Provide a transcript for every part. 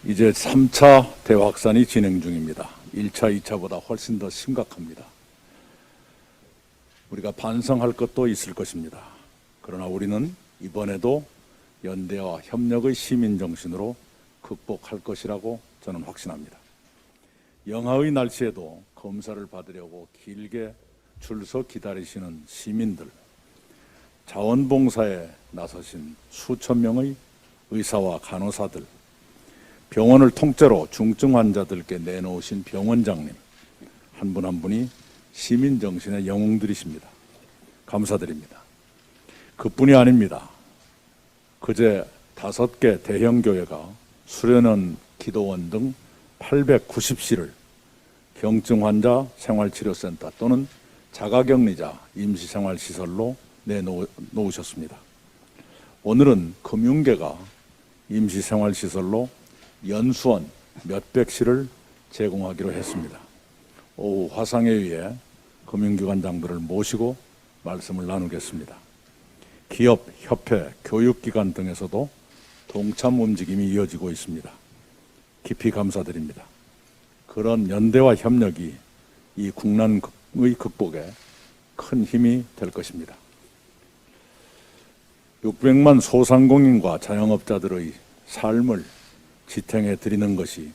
이제 3차 대확산이 진행 중입니다. 1차, 2차보다 훨씬 더 심각합니다. 우리가 반성할 것도 있을 것입니다. 그러나 우리는 이번에도 연대와 협력의 시민정신으로 극복할 것이라고 저는 확신합니다. 영하의 날씨에도 검사를 받으려고 길게 줄서 기다리시는 시민들, 자원봉사에 나서신 수천 명의 의사와 간호사들, 병원을 통째로 중증 환자들께 내놓으신 병원장님, 한 분 한 분이 시민정신의 영웅들이십니다. 감사드립니다. 그뿐이 아닙니다. 그제 5개 대형 교회가 수련원, 기도원 등 890시를 경증 환자 생활치료센터 또는 자가격리자 임시생활시설로 내놓으셨습니다. 오늘은 금융계가 임시생활시설로 연수원 몇백시를 제공하기로 했습니다. 오후 화상회의에 금융기관장들을 모시고 말씀을 나누겠습니다. 기업, 협회, 교육기관 등에서도 동참 움직임이 이어지고 있습니다. 깊이 감사드립니다. 그런 연대와 협력이 이 국난의 극복에 큰 힘이 될 것입니다. 600만 소상공인과 자영업자들의 삶을 지탱해 드리는 것이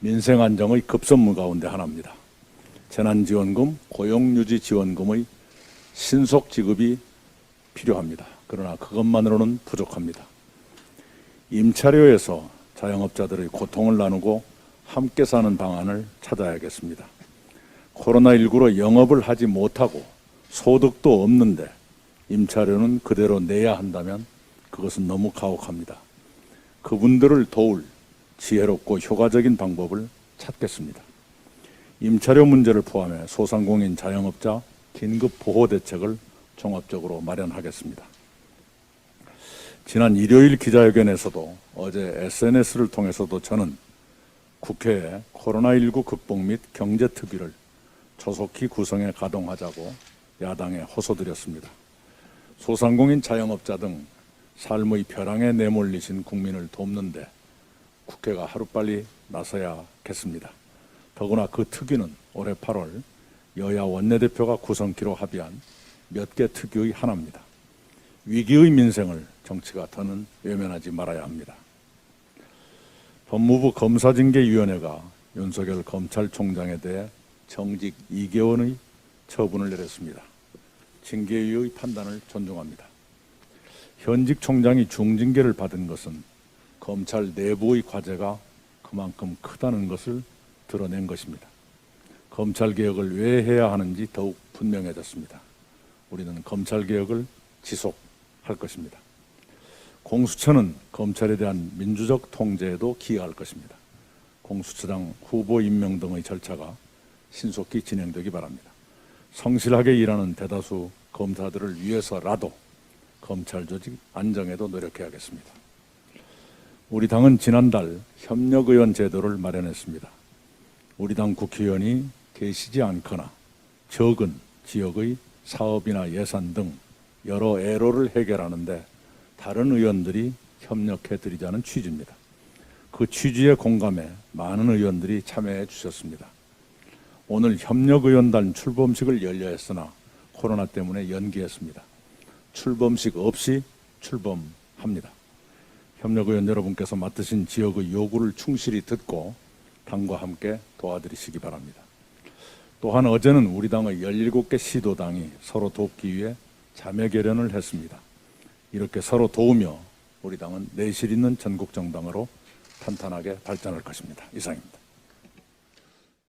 민생 안정의 급선무 가운데 하나입니다. 재난지원금, 고용유지지원금의 신속 지급이 필요합니다. 그러나 그것만으로는 부족합니다. 임차료에서 자영업자들의 고통을 나누고 함께 사는 방안을 찾아야겠습니다. 코로나19로 영업을 하지 못하고 소득도 없는데 임차료는 그대로 내야 한다면 그것은 너무 가혹합니다. 그분들을 도울 지혜롭고 효과적인 방법을 찾겠습니다. 임차료 문제를 포함해 소상공인 자영업자 긴급 보호 대책을 종합적으로 마련하겠습니다. 지난 일요일 기자회견에서도 어제 SNS를 통해서도 저는 국회에 코로나19 극복 및 경제특위를 조속히 구성해 가동하자고 야당에 호소드렸습니다. 소상공인 자영업자 등 삶의 벼랑에 내몰리신 국민을 돕는데 국회가 하루빨리 나서야겠습니다. 더구나 그 특위는 올해 8월 여야 원내대표가 구성키로 합의한 몇 개 특위의 하나입니다. 위기의 민생을 정치가 더는 외면하지 말아야 합니다. 법무부 검사징계위원회가 윤석열 검찰총장에 대해 정직 2개월의 처분을 내렸습니다. 징계위의 판단을 존중합니다. 현직 총장이 중징계를 받은 것은 검찰 내부의 과제가 그만큼 크다는 것을 드러낸 것입니다. 검찰개혁을 왜 해야 하는지 더욱 분명해졌습니다. 우리는 검찰개혁을 지속할 것입니다. 공수처는 검찰에 대한 민주적 통제에도 기여할 것입니다. 공수처장 후보 임명 등의 절차가 신속히 진행되기 바랍니다. 성실하게 일하는 대다수 검사들을 위해서라도 검찰 조직 안정에도 노력해야겠습니다. 우리 당은 지난달 협력의원 제도를 마련했습니다. 우리 당 국회의원이 계시지 않거나 적은 지역의 사업이나 예산 등 여러 애로를 해결하는데 다른 의원들이 협력해드리자는 취지입니다. 그 취지에 공감해 많은 의원들이 참여해 주셨습니다. 오늘 협력의원단 출범식을 열려 했으나 코로나 때문에 연기했습니다. 출범식 없이 출범합니다. 협력의원 여러분께서 맡으신 지역의 요구를 충실히 듣고 당과 함께 도와드리시기 바랍니다. 또한 어제는 우리 당의 17개 시도당이 서로 돕기 위해 자매 결연을 했습니다. 이렇게 서로 도우며 우리 당은 내실 있는 전국정당으로 탄탄하게 발전할 것입니다. 이상입니다.